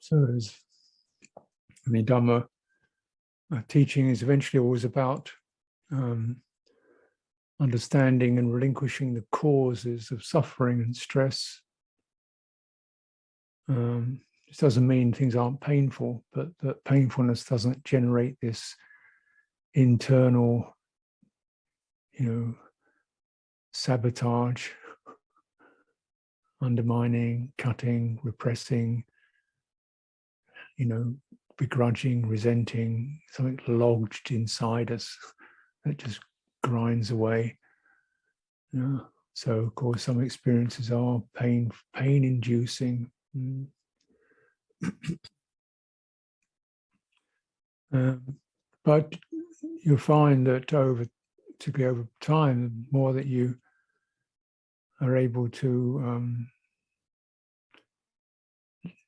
So there's, the Dhamma teaching is eventually always about understanding and relinquishing the causes of suffering and stress. This doesn't mean things aren't painful, but that painfulness doesn't generate this internal, sabotage, undermining, cutting, repressing, begrudging, resenting, something lodged inside us that just grinds away. So of course some experiences are pain-inducing. But you'll find that particularly over time, the more that you are able to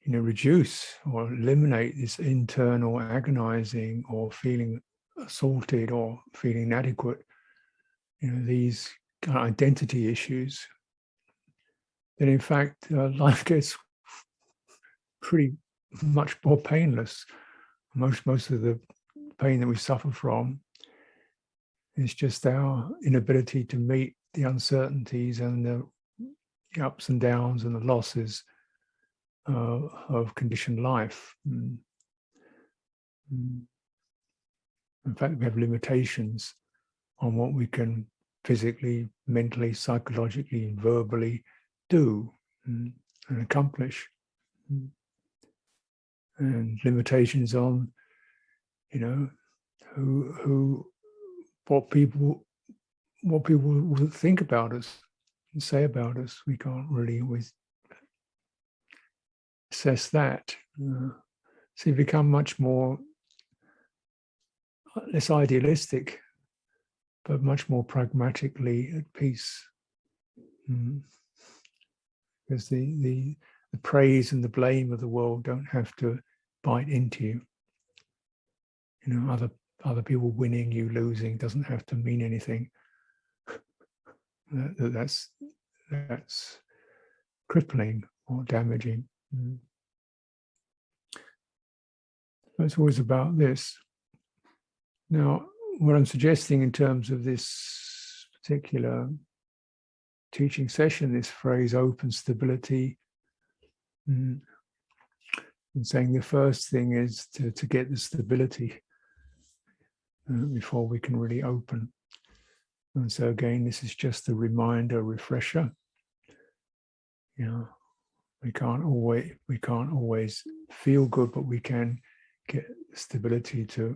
reduce or eliminate this internal agonizing or feeling assaulted or feeling inadequate, these kind of identity issues, then in fact life gets pretty much more painless. Most of the pain that we suffer from is just our inability to meet the uncertainties and the ups and downs and the losses of conditioned life. In fact, we have limitations on what we can physically, mentally, psychologically, and verbally do and accomplish. And limitations on, what people will think about us and say about us. We can't really always assess that. So you become much more, less idealistic, but much more pragmatically at peace. Because the praise and the blame of the world don't have to bite into you. Other people winning, you losing, doesn't have to mean anything. That's crippling or damaging. So it's always about this. Now, what I'm suggesting in terms of this particular teaching session, this phrase open stability, and saying the first thing is to get the stability before we can really open. And so again, this is just a reminder, refresher. We can't always feel good, but we can get stability to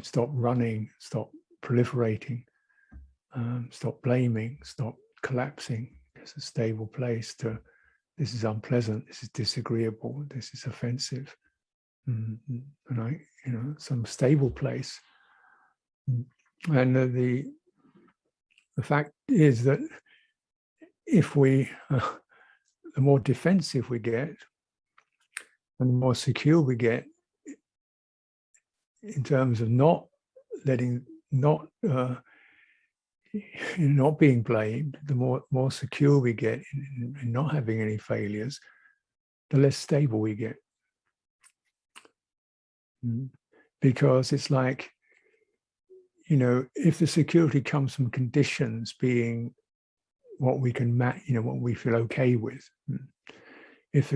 stop running, stop proliferating, stop blaming, stop collapsing. It's a stable place to, this is unpleasant, this is disagreeable, this is offensive. And some stable place. And the fact is that if we, the more defensive we get, and the more secure we get in terms of not being blamed, the more secure we get in not having any failures, the less stable we get. Because it's like, if the security comes from conditions being what we can what we feel okay with, if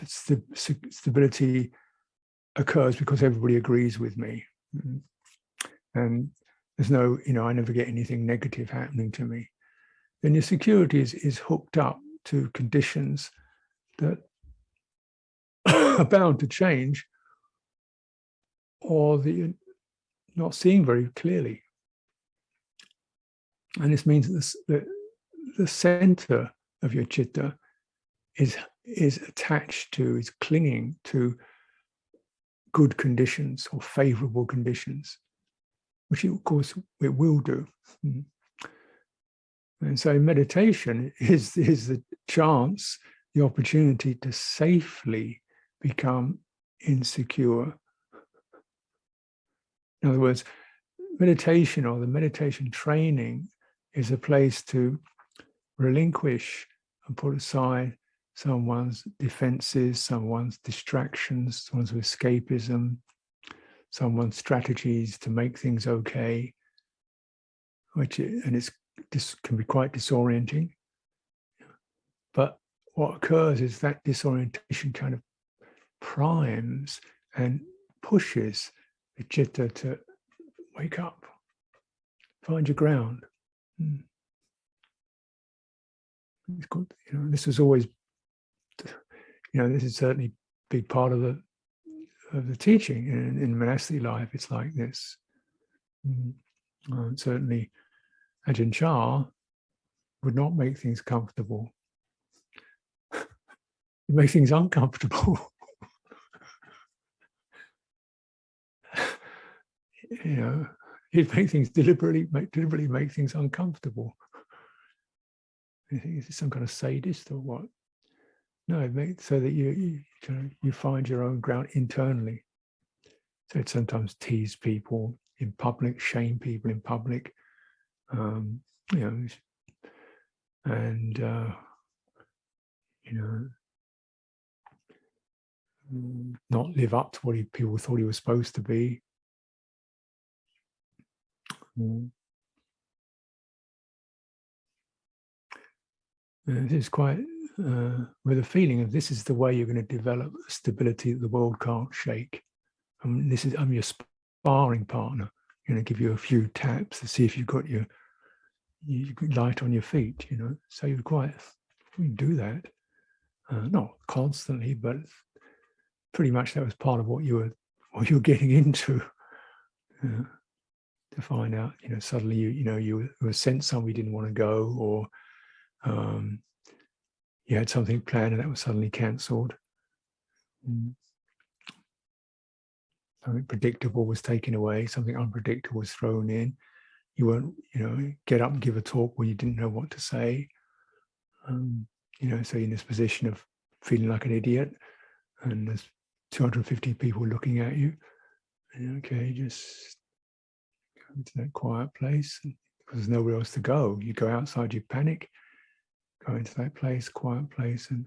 stability occurs because everybody agrees with me, and there's no, I never get anything negative happening to me, then your security is hooked up to conditions that are bound to change, or that you're not seeing very clearly. And this means that the center of your citta is attached to, is clinging to good conditions or favorable conditions, which of course it will do. And so meditation is the chance, the opportunity to safely become insecure. In other words, meditation or the meditation training is a place to relinquish and put aside someone's defenses, someone's distractions, someone's escapism, someone's strategies to make things okay, this can be quite disorienting. But what occurs is that disorientation kind of primes and pushes the citta to wake up, find your ground. It's good, this is always, this is certainly a big part of the teaching in monastic life. It's like this. Certainly, Ajahn Chah would not make things comfortable. He'd make things uncomfortable. He'd make things deliberately make things uncomfortable. You think, is this some kind of sadist or what? No, so that you find your own ground internally. So it sometimes tease people in public, shame people in public, not live up to what people thought he was supposed to be. This is quite with a feeling of this is the way you're going to develop stability that the world can't shake. I'm your sparring partner. I'm going to give you a few taps to see if you've got your light on your feet. So we can do that, not constantly, but pretty much that was part of what you were getting into. To find out, suddenly you were sent somewhere you didn't want to go, or you had something planned and that was suddenly cancelled. Something predictable was taken away, something unpredictable was thrown in. You weren't, get up and give a talk when you didn't know what to say. So in this position of feeling like an idiot, and there's 250 people looking at you. And just go into that quiet place, because there's nowhere else to go. You go outside, you panic. Go into that place, quiet place, and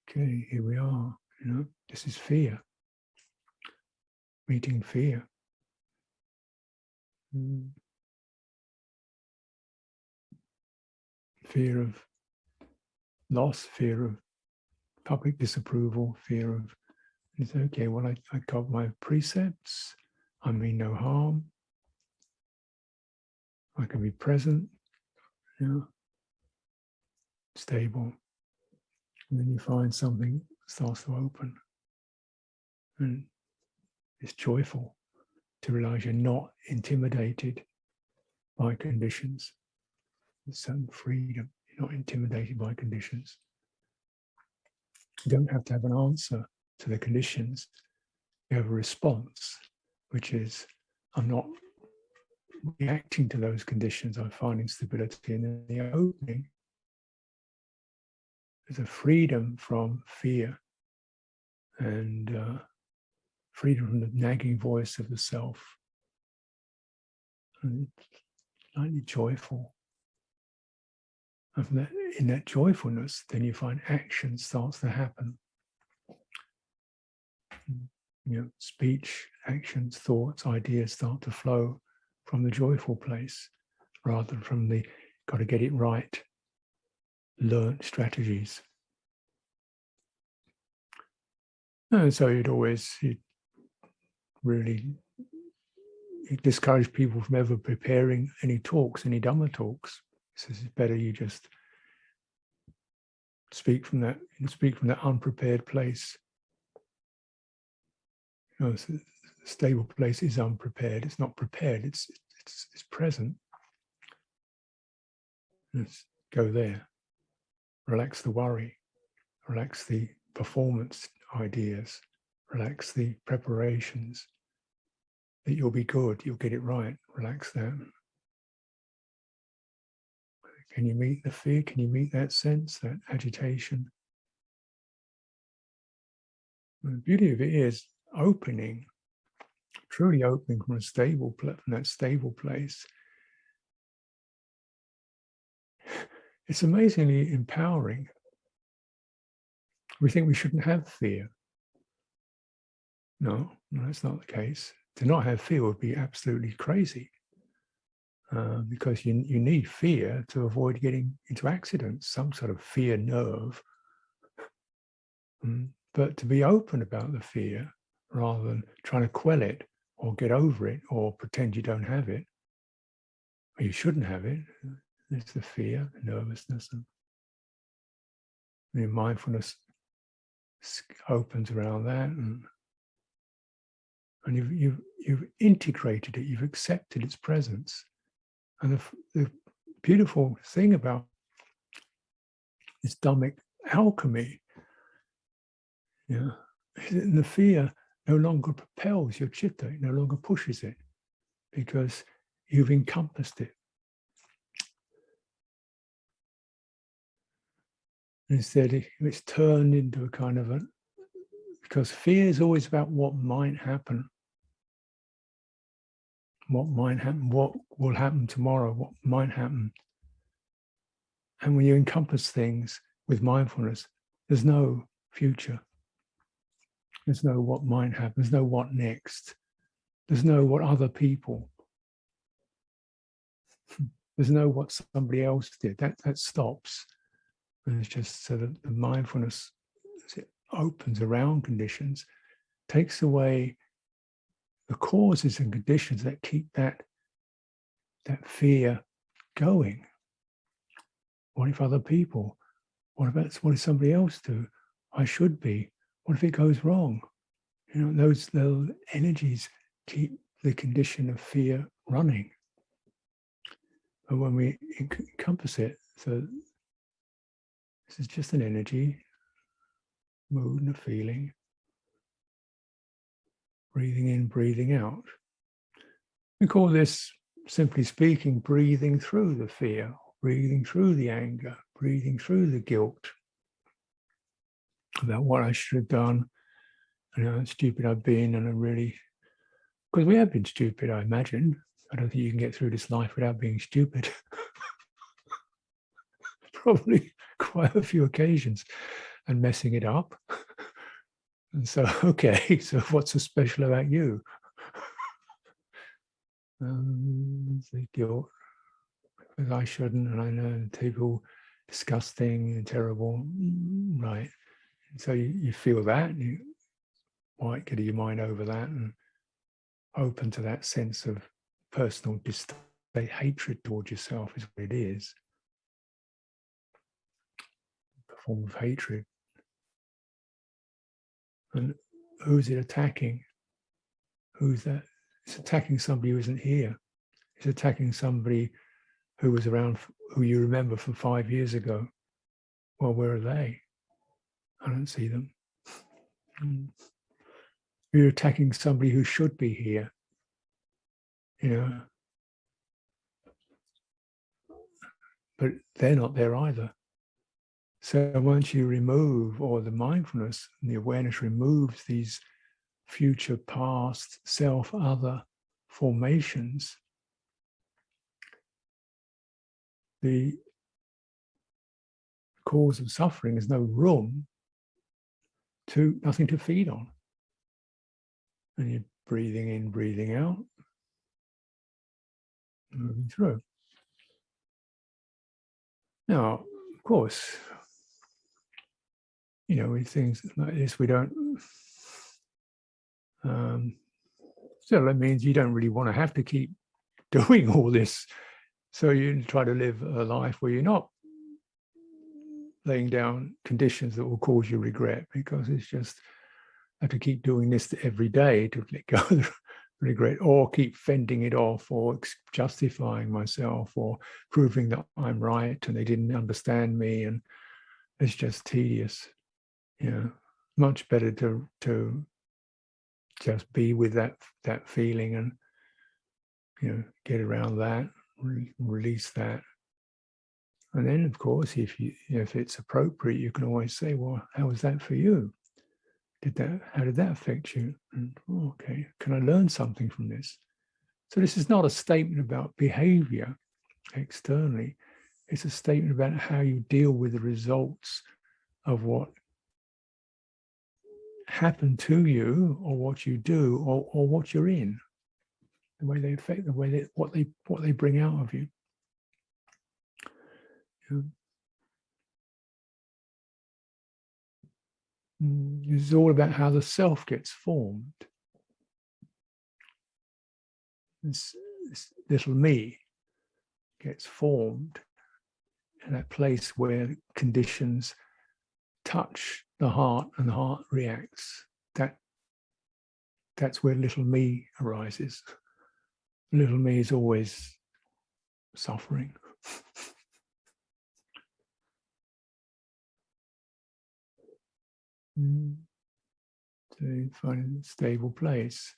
okay, here we are. This is fear. Meeting fear. Fear of loss, fear of public disapproval, fear of, it's okay, well, I got my precepts, I mean no harm, I can be present, stable. And then you find something starts to open. And it's joyful to realize you're not intimidated by conditions. There's some freedom. You're not intimidated by conditions. You don't have to have an answer to the conditions. You have a response, which is, I'm not reacting to those conditions. I'm finding stability. And in the opening, there's a freedom from fear and freedom from the nagging voice of the self. And slightly joyful. And from in that joyfulness, then you find action starts to happen. Speech, actions, thoughts, ideas start to flow from the joyful place, rather than from the got to get it right, learned strategies. And so you'd really discourage people from ever preparing any talks, any Dhamma talks. So it's better you just speak from that unprepared place. So the stable place is unprepared. It's not prepared. It's present. Let's go there. Relax the worry. Relax the performance ideas. Relax the preparations. That you'll be good. You'll get it right. Relax that. Can you meet the fear? Can you meet that sense, that agitation? And the beauty of it is opening, truly opening from that stable place. it's amazingly empowering. We think we shouldn't have fear. No, that's not the case. To not have fear would be absolutely crazy, because you need fear to avoid getting into accidents, some sort of fear nerve. But to be open about the fear rather than trying to quell it or get over it or pretend you don't have it, or you shouldn't have it. There's the fear, the nervousness, and the mindfulness opens around that, and you've integrated it, you've accepted its presence. And the beautiful thing about this Dhammic alchemy, the fear no longer propels your chitta, it no longer pushes it, because you've encompassed it. Instead, it's turned into a kind of because fear is always about what might happen. What might happen, what will happen tomorrow, what might happen. And when you encompass things with mindfulness, there's no future. There's no what might happen. There's no what next. There's no what other people. There's no what somebody else did. That stops. And it's just so that the mindfulness, as it opens around conditions, takes away the causes and conditions that keep that fear going. What if other people? What if somebody else do? I should be. What if it goes wrong? Those little energies keep the condition of fear running. But when we encompass it, so this is just an energy, mood and a feeling, breathing in, breathing out. We call this, simply speaking, breathing through the fear, breathing through the anger, breathing through the guilt about what I should have done, and how stupid I've been, and because we have been stupid, I imagine. I don't think you can get through this life without being stupid. Probably quite a few occasions, and messing it up. And so, okay, so what's so special about you? The guilt, because I shouldn't, and I know people disgusting and terrible, right? So you feel that, you might get your mind over that and open to that sense of personal distaste, hatred towards yourself is what it is. A form of hatred. And who's it attacking? Who's that? It's attacking somebody who isn't here. It's attacking somebody who was around, who you remember from 5 years ago. Well, where are they? I don't see them. You're attacking somebody who should be here. But they're not there either. So once you remove, or the mindfulness and the awareness removes these future, past, self, other formations, the cause of suffering is no room to, nothing to feed on. And you're breathing in, breathing out, moving through. Now, of course, with things like this, we don't, so that means you don't really want to have to keep doing all this. So you try to live a life where you're not laying down conditions that will cause you regret, because it's just, I have to keep doing this every day to let go of the regret, or keep fending it off, or justifying myself, or proving that I'm right and they didn't understand me, and it's just tedious. Much better to just be with that feeling and get around that, release that. And then, of course, if it's appropriate, you can always say, well, how was that for you? How did that affect you? And, okay, can I learn something from this? So this is not a statement about behavior externally. It's a statement about how you deal with the results of what happened to you, or what you do, or what you're in, the way they affect, the way they what they bring out of you. It's all about how the self gets formed. This little me gets formed in that place where conditions touch the heart and the heart reacts. That's where little me arises. Little me is always suffering. To find a stable place.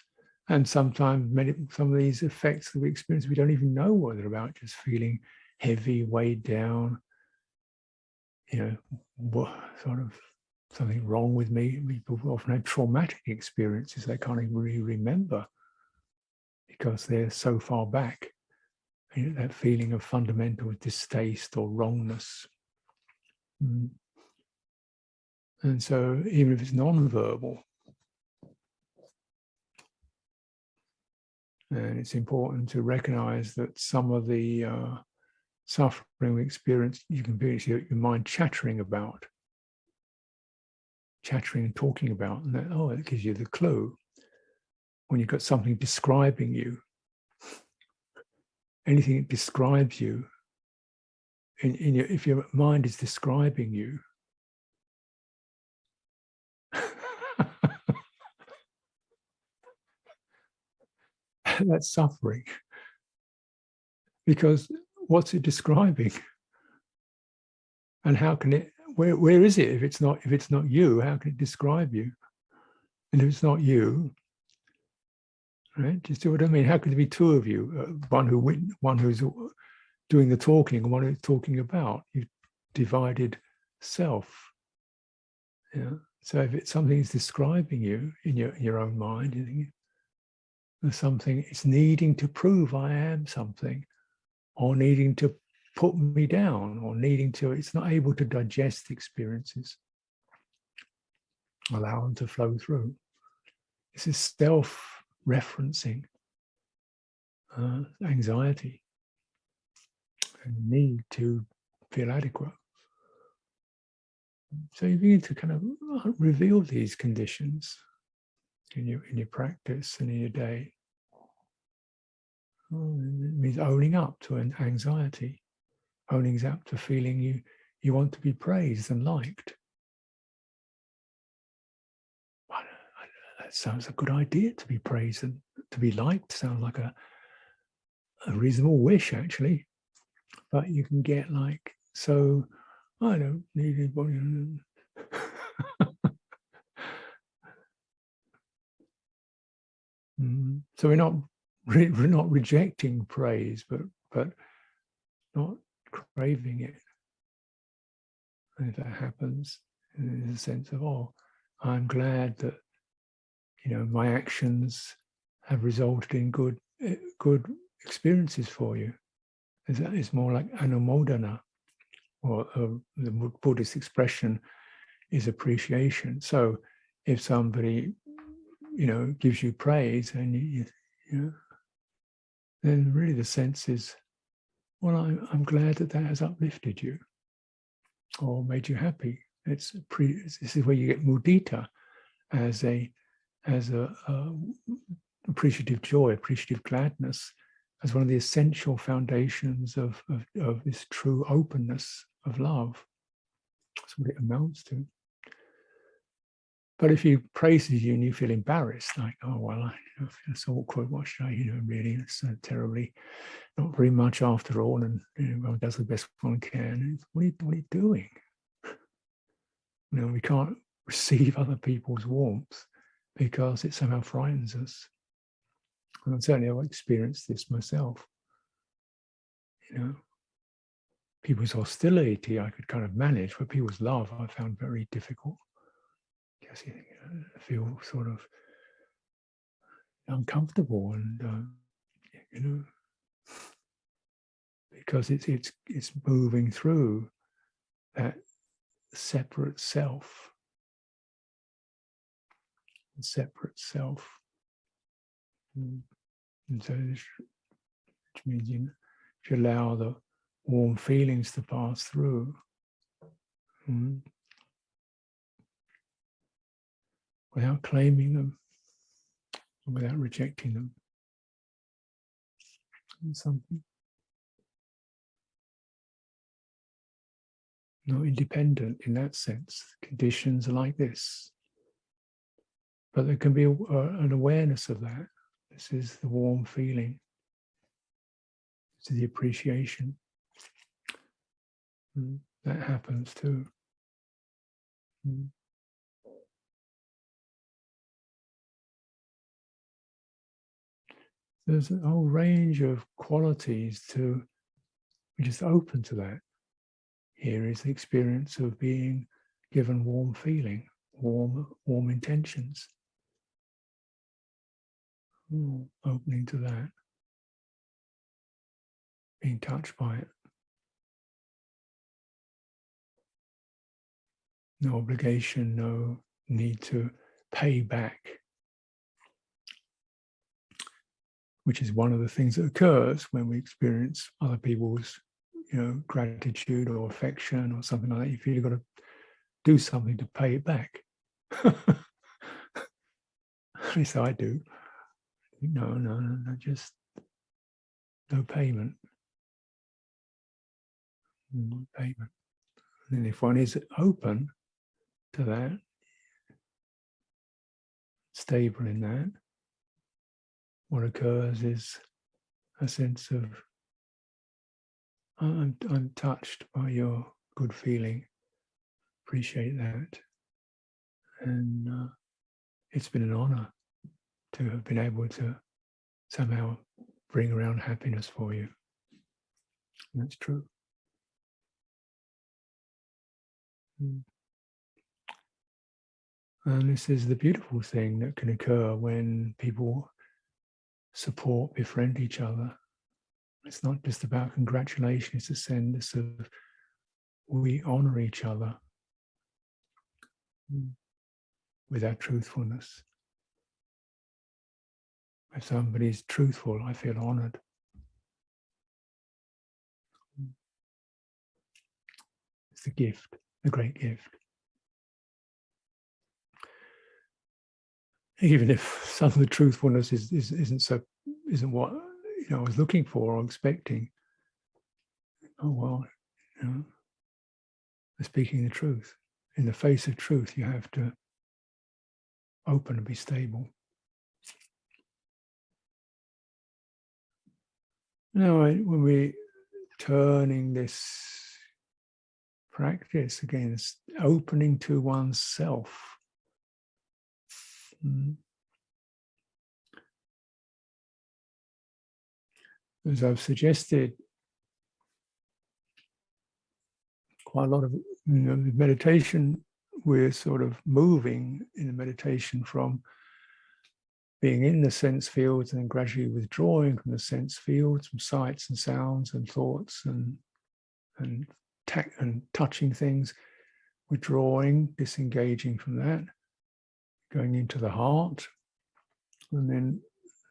And sometimes some of these effects that we experience, we don't even know what they're about, just feeling heavy, weighed down, sort of something wrong with me. People often have traumatic experiences they can't even really remember because they're so far back. That feeling of fundamental distaste or wrongness. And so even if it's non-verbal, and it's important to recognize that some of the suffering we experience, you can be your mind chattering and talking about, and it gives you the clue. When you've got something describing you, anything that describes you, if your mind is describing you, that's suffering. Because what's it describing? And how can it, where is it if it's not you? How can it describe you? And if it's not you, right? Do you see what I mean? How can there be two of you? One who's doing the talking and one who's talking about. You've divided self. Yeah. So if it's something that's describing you in your own mind, you think there's something, it's needing to prove I am something, or needing to put me down, or it's not able to digest experiences, allow them to flow through. This is self-referencing anxiety and need to feel adequate. So you begin to kind of reveal these conditions in your practice and in your day. It means owning up to an anxiety, owning up to feeling you want to be praised and liked. That sounds a good idea, to be praised and to be liked. Sounds like a reasonable wish, actually. But you can get like, so I don't need anybody. So we're not rejecting praise, but not craving it. And if that happens, there's a sense of, I'm glad that my actions have resulted in good experiences for you. It's more like anumodana, or the Buddhist expression is appreciation. So if somebody gives you praise, and you then really the sense is, well, I'm glad that has uplifted you or made you happy. This is where you get mudita as a appreciative joy, appreciative gladness, as one of the essential foundations of this true openness of love. That's what it amounts to. But if he praises you and you feel embarrassed, like, I feel so awkward, what should I, really, it's so terribly, not very much after all, and one does the best one can. What are you doing? We can't receive other people's warmth because it somehow frightens us. And certainly I've experienced this myself. People's hostility I could kind of manage, but people's love I found very difficult. Because I feel sort of uncomfortable and because it's moving through that separate self. The separate self. And so, which means if you allow the warm feelings to pass through, without claiming them, without rejecting them, something not independent in that sense. Conditions are like this, but there can be an awareness of that. This is the warm feeling. This is the appreciation. That happens too. There's a whole range of qualities to be just open to that. Here is the experience of being given warm feeling, warm intentions. Opening to that, being touched by it. No obligation, no need to pay back, which is one of the things that occurs when we experience other people's, gratitude or affection or something like that. You feel you've got to do something to pay it back. At least I do. No, just no payment. No payment. And if one is open to that, stable in that, what occurs is a sense of, I'm touched by your good feeling, appreciate that. And it's been an honor to have been able to somehow bring around happiness for you. And that's true. And this is the beautiful thing that can occur when people support, befriend each other. It's not just about congratulations, it's a sense of we honor each other with our truthfulness. If somebody's truthful, I feel honored. It's the gift, the great gift. Even if some of the truthfulness isn't what I was looking for or expecting. Oh well, they're speaking the truth. In the face of truth, you have to open and be stable. Now, when we're turning this practice again, it's opening to oneself. As I've suggested, quite a lot of meditation, we're sort of moving in the meditation from being in the sense fields and then gradually withdrawing from the sense fields, from sights and sounds and thoughts and touching things, withdrawing, disengaging from that, going into the heart, and then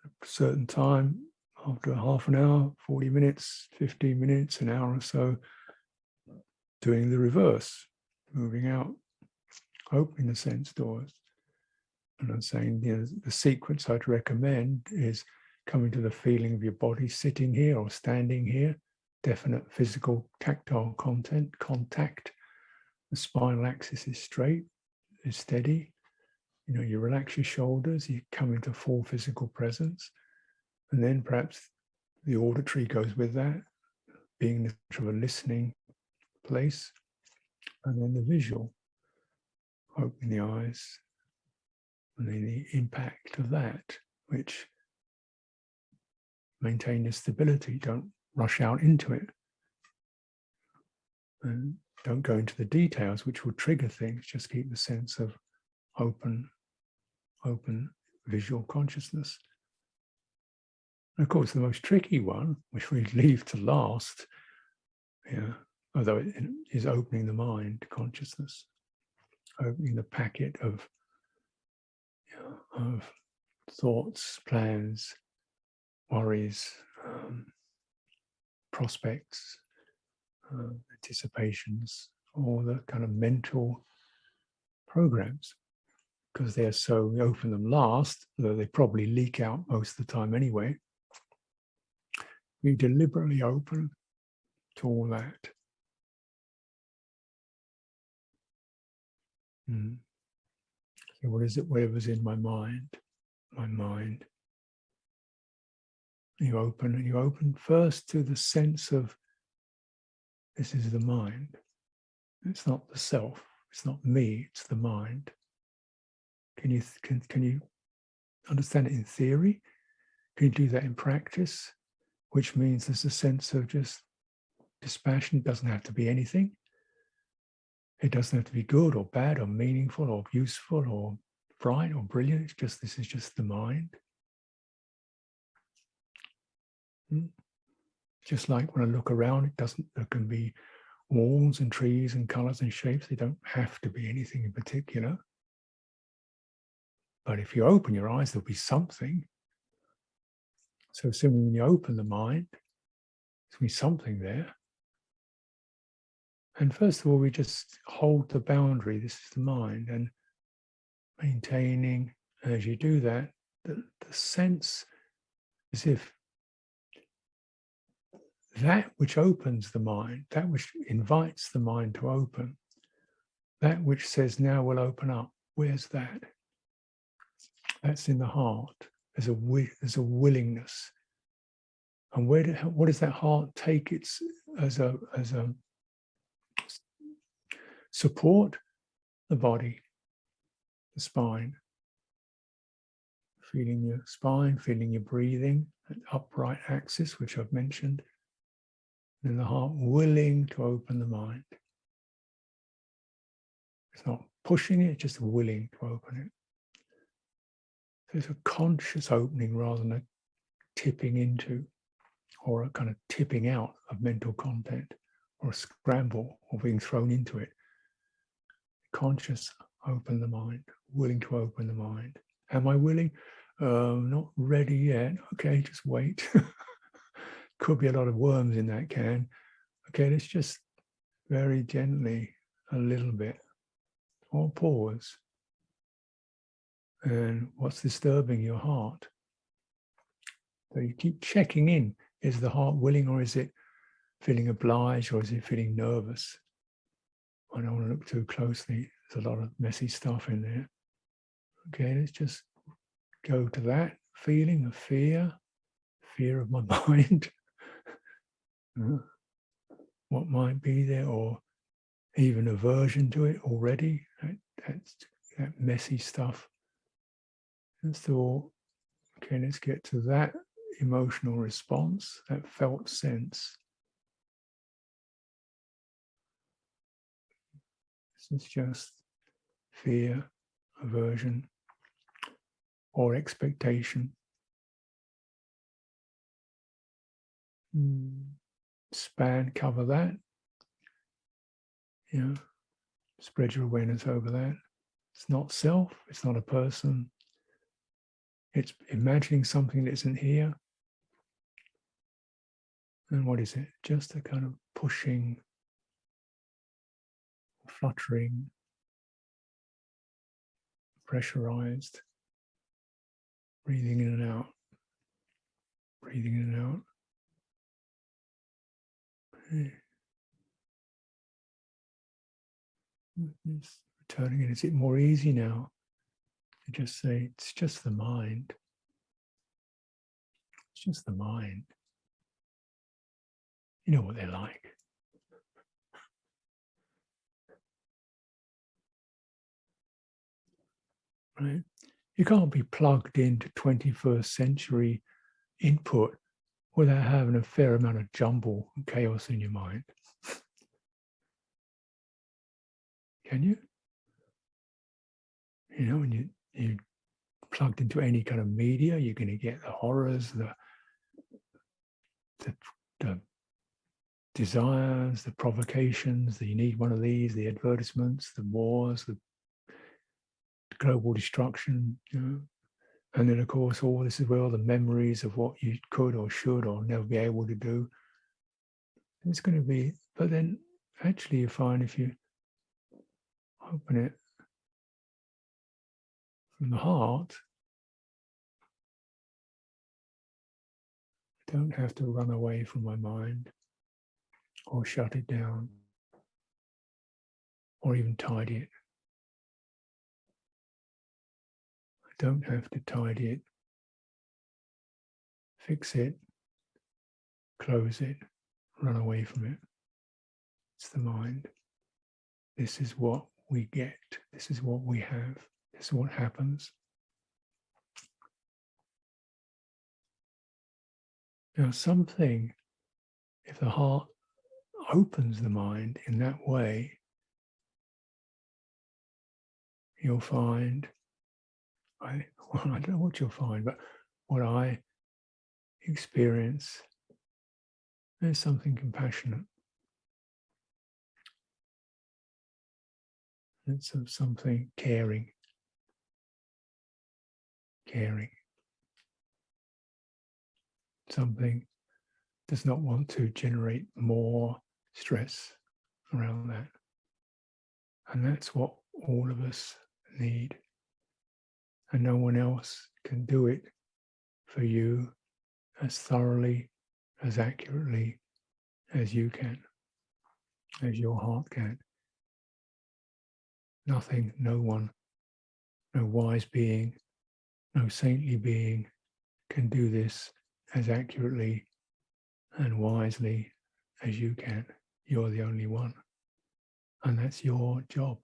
at a certain time, after half an hour, 40 minutes, 15 minutes, an hour or so, doing the reverse, moving out, opening the sense doors. And I'm saying, the sequence I'd recommend is coming to the feeling of your body sitting here or standing here, definite physical tactile contact. The spinal axis is straight, is steady. You relax your shoulders, you come into full physical presence. And then perhaps the auditory goes with that, being sort of a listening place. And then the visual, opening the eyes, and then the impact of that, which maintain the stability. Don't rush out into it. And don't go into the details, which will trigger things. Just keep the sense of open visual consciousness. And of course, the most tricky one, which we leave to last, yeah, although it is opening the mind, consciousness, opening the packet of, of thoughts, plans, worries, prospects, anticipations, all the kind of mental programs, because they're so, we open them last, though they probably leak out most of the time anyway. We deliberately open to all that. So what is it? Whatever's in my mind, You open first to the sense of this is the mind. It's not the self. It's not me. It's the mind. Can you understand it in theory? Can you do that in practice? Which means there's a sense of just dispassion. It doesn't have to be anything. It doesn't have to be good or bad or meaningful or useful or bright or brilliant. It's just, this is just the mind. Just like when I look around, there can be walls and trees and colors and shapes. They don't have to be anything in particular. But if you open your eyes, there'll be something. So similarly, when you open the mind, there'll be something there. And first of all, we just hold the boundary. This is the mind, and maintaining, as you do that, the sense as if that which opens the mind, that which invites the mind to open, that which says, now we'll open up, where's that? That's in the heart. There's a willingness. And what does that heart take its as a support? The body, the spine. Feeling your spine, feeling your breathing, an upright axis, which I've mentioned. And the heart willing to open the mind. It's not pushing it, just willing to open it. So it's a conscious opening rather than a tipping into or a kind of tipping out of mental content or a scramble or being thrown into it. Conscious, open the mind, willing to open the mind. Am I willing? Not ready yet. Okay, just wait. Could be a lot of worms in that can. Okay, let's just very gently, a little bit, or pause. And what's disturbing your heart? So you keep checking in. Is the heart willing, or is it feeling obliged, or is it feeling nervous? I don't want to look too closely. There's a lot of messy stuff in there. Okay, let's just go to that feeling of fear of my mind. What might be there, or even aversion to it already. That messy stuff. That's all. Okay, let's get to that emotional response, that felt sense. This is just fear, aversion, or expectation. Span, cover that. Spread your awareness over that. It's not self, it's not a person. It's imagining something that isn't here. And what is it? Just a kind of pushing, fluttering, pressurized, breathing in and out, breathing in and out. Okay. Just returning in. Is it more easy now to just say, it's just the mind? It's just the mind. You know what they're like. Right? You can't be plugged into 21st century input without having a fair amount of jumble and chaos in your mind. Can you? When you plugged into any kind of media, you're going to get the horrors, the the desires, the provocations, that you need one of these, the advertisements, the wars, the global destruction, and then of course all this as well, the memories of what you could or should or never be able to do. It's going to be, but then actually you find if you open it from the heart, I don't have to run away from my mind or shut it down or even tidy it. I don't have to tidy it, fix it, close it, run away from it. It's the mind. This is what we get. This is what we have. This is what happens. Now, something, if the heart opens the mind in that way, you'll find, I don't know what you'll find, but what I experience, there's something compassionate. It's something caring. Something does not want to generate more stress around that. And that's what all of us need. And no one else can do it for you as thoroughly, as accurately as you can, as your heart can. Nothing, no one, no wise being, no saintly being can do this as accurately and wisely as you can. You're the only one. And that's your job.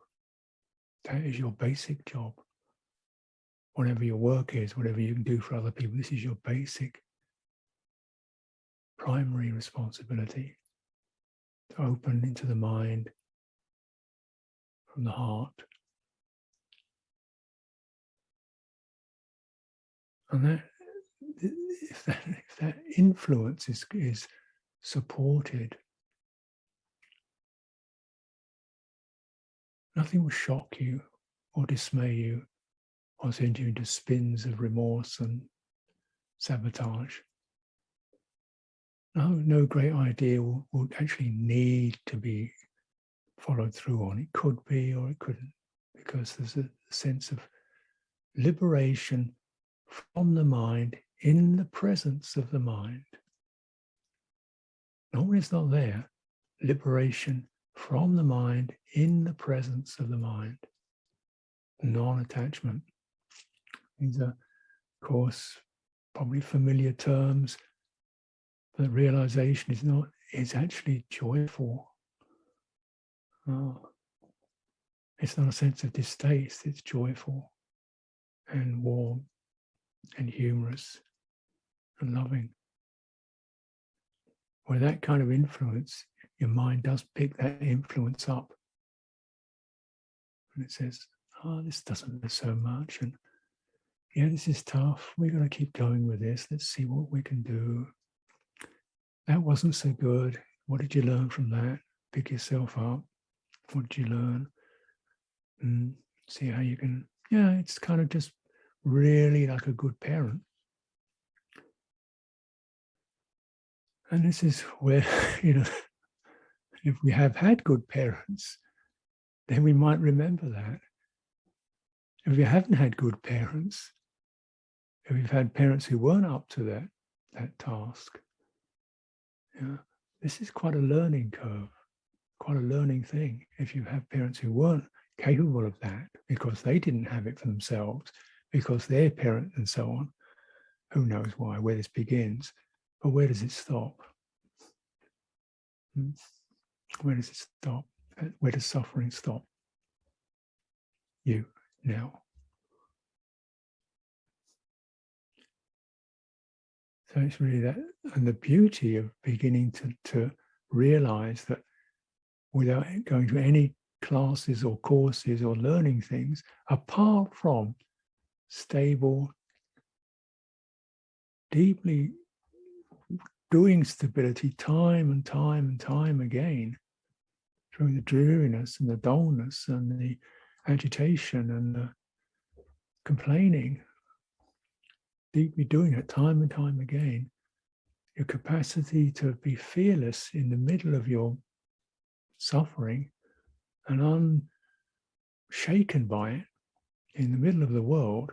That is your basic job. Whatever your work is, whatever you can do for other people, this is your basic, primary responsibility. To open into the mind from the heart. And that, if that influence is supported, nothing will shock you or dismay you or send you into spins of remorse and sabotage. No great idea will actually need to be followed through on. It could be or it couldn't, because there's a sense of liberation from the mind in the presence of the mind. Not when it's not there, liberation from the mind in the presence of the mind. Non-attachment. These are, of course, probably familiar terms, but realization is actually joyful. It's not a sense of distaste, it's joyful and warm and humorous and loving. Where that kind of influence, your mind does pick that influence up. And it says, this doesn't matter so much. And yeah, this is tough. We're going to keep going with this. Let's see what we can do. That wasn't so good. What did you learn from that? Pick yourself up. What did you learn? See how you can, it's kind of just really like a good parent. And this is where, if we have had good parents, then we might remember that. If we haven't had good parents, if we've had parents who weren't up to that task, this is quite a learning curve, quite a learning thing. If you have parents who weren't capable of that because they didn't have it for themselves, because their parent and so on, who knows why, where this begins, but where does it stop? Where does it stop? Where does suffering stop? You, now. So it's really that, and the beauty of beginning to realize that without going to any classes or courses or learning things, apart from stable, deeply doing stability time and time and time again through the dreariness and the dullness and the agitation and the complaining, deeply doing it time and time again, your capacity to be fearless in the middle of your suffering and unshaken by it in the middle of the world,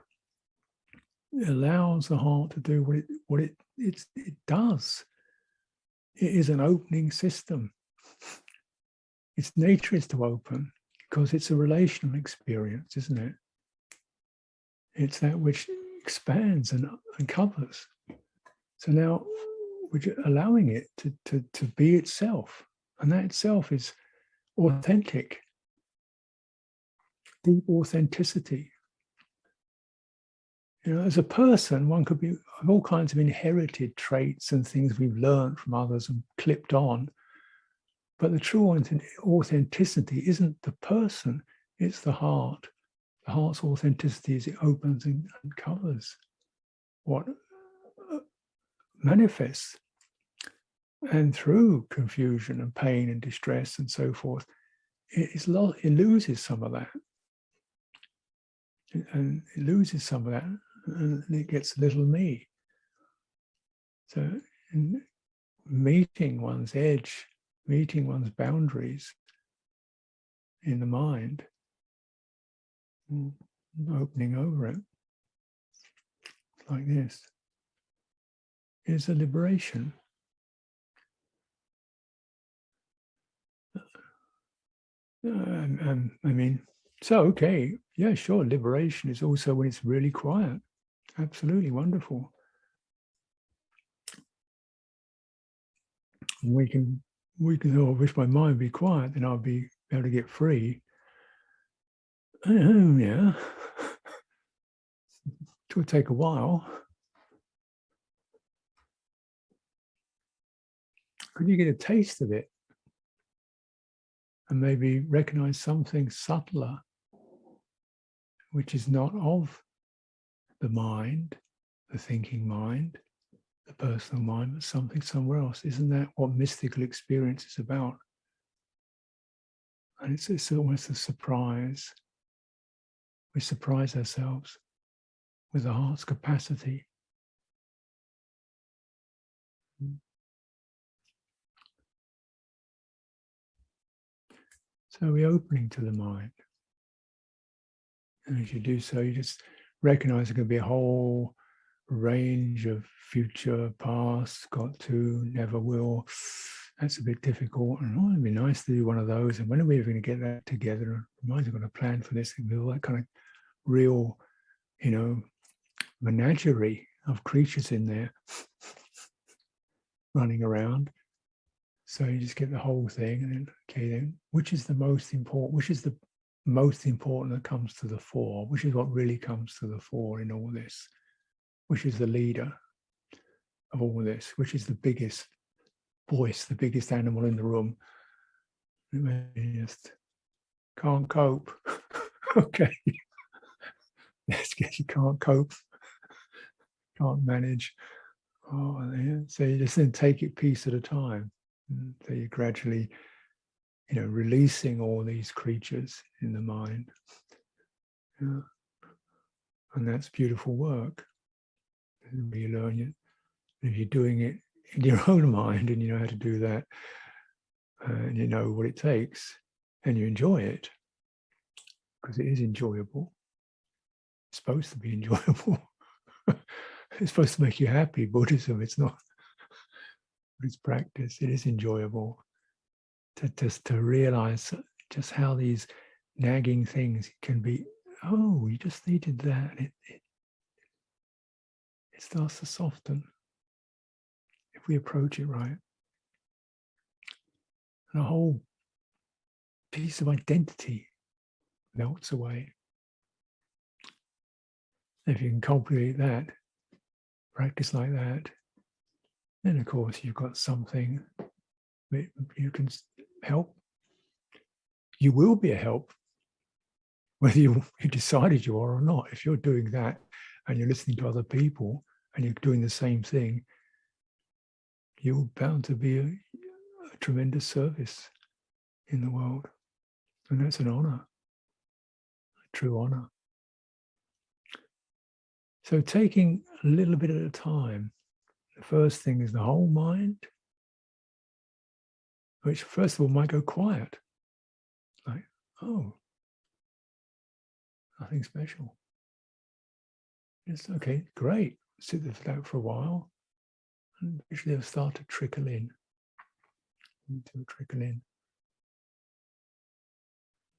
it allows the heart to do what it does. It is an opening system. Its nature is to open because it's a relational experience, isn't it? It's that which expands and covers. So now we're allowing it to be itself, and that itself is authentic, deep authenticity. You know, as a person, one could be all kinds of inherited traits and things we've learned from others and clipped on. But the true authenticity isn't the person, it's the heart. The heart's authenticity is it opens and covers what manifests. And through confusion and pain and distress and so forth, it loses some of that. And it loses some of that, and it gets little me. So in meeting one's edge, meeting one's boundaries in the mind, opening over it, like this, is a liberation. I mean, so, okay, yeah, sure, liberation is also when it's really quiet. Absolutely wonderful. We can, oh, I wish my mind would be quiet, then I'll be able to get free. Yeah. It will take a while. Could you get a taste of it? And maybe recognize something subtler, which is not of the mind, the thinking mind, the personal mind, but something somewhere else. Isn't that what mystical experience is about? And it's almost a surprise. We surprise ourselves with the heart's capacity. So we're opening to the mind. And as you do so, you just recognize there can be a whole range of future, past, got to, never will. That's a bit difficult. And it'd be nice to do one of those. And when are we ever going to get that together? We might have got a plan for this and all that kind of real, menagerie of creatures in there running around. So you just get the whole thing, and then, okay, then which is the most important? Which is the most important that comes to the fore? Which is what really comes to the fore in all this? Which is the leader of all this? Which is the biggest voice, the biggest animal in the room? You just can't cope. Okay, let's get you can't cope, can't manage. Oh, yeah. So you just then take it piece at a time. So you're gradually, releasing all these creatures in the mind. Yeah. And that's beautiful work. You learn it. If you're doing it in your own mind and you know how to do that, and you know what it takes, and you enjoy it, because it is enjoyable. It's supposed to be enjoyable. It's supposed to make you happy. Buddhism, it's not. But it's practice. It is enjoyable to realize just how these nagging things can be. Oh, you just needed that. It starts to soften if we approach it right. And a whole piece of identity melts away. If you can cultivate that, practice like that, then of course you've got something that you can help. You will be a help, whether you decided you are or not. If you're doing that and you're listening to other people and you're doing the same thing, you're bound to be a tremendous service in the world. And that's an honor, a true honor. So taking a little bit at a time, the first thing is the whole mind, which first of all might go quiet. Like, oh, nothing special. It's okay, great. Sit there for that for a while. And eventually they'll start to trickle in.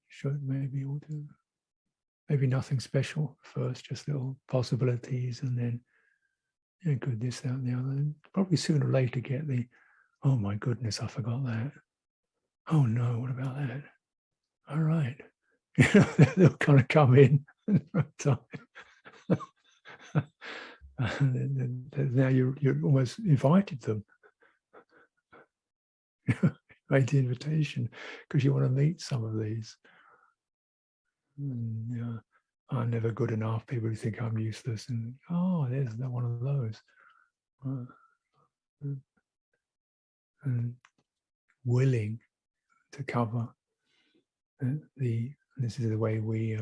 Sure, maybe we'll do maybe nothing special first, just little possibilities, and then good, this, that, and the other. And probably sooner or later get the, oh my goodness, I forgot that. Oh no, what about that? All right. They'll kind of come in time. Now you're almost invited them. Made the invitation because you want to meet some of these. Yeah, I'm never good enough. People who think I'm useless, and there's one of those. And willing to cover this is the way we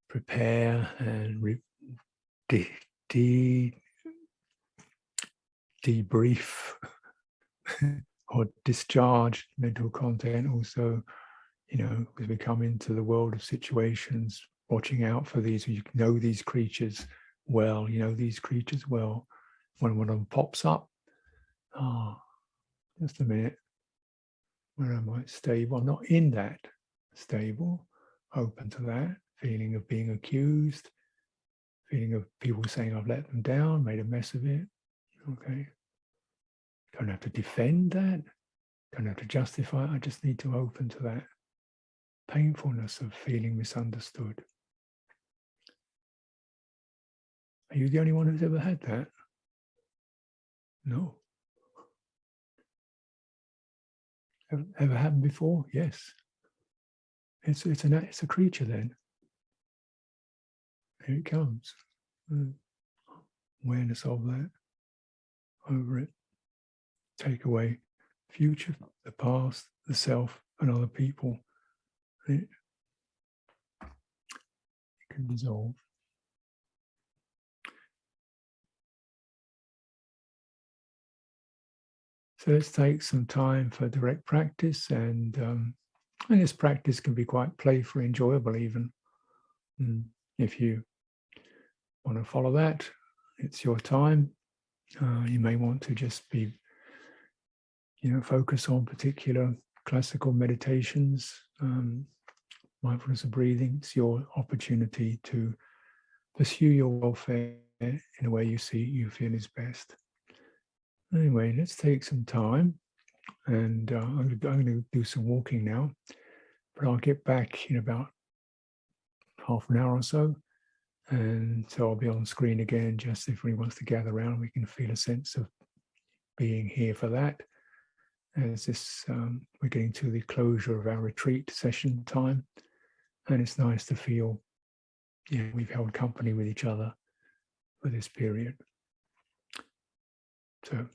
prepare and debrief or discharge mental content. Also, as we come into the world of situations, watching out for these, you know these creatures well, when one of them pops up, just a minute, where am I? Stable. I'm not in that stable, open to that feeling of being accused, feeling of people saying I've let them down, made a mess of it. Okay. Don't have to defend that. Don't have to justify it. I just need to open to that painfulness of feeling misunderstood. Are you the only one who's ever had that? No. Ever happened before? Yes. It's a creature then. Here it comes. Awareness of that. Over it. Take away future, the past, the self, and other people. It can dissolve. So let's take some time for direct practice, and this practice can be quite playful, enjoyable even. If you want to follow that, it's your time. You may want to just be, focus on particular classical meditations, mindfulness of breathing. It's your opportunity to pursue your welfare in a way you feel is best. Anyway, let's take some time, and I'm going to do some walking now, but I'll get back in about half an hour or so, and so I'll be on screen again, just if anyone wants to gather around, we can feel a sense of being here for that. As this, we're getting to the closure of our retreat session time, and it's nice to feel, we've held company with each other for this period. So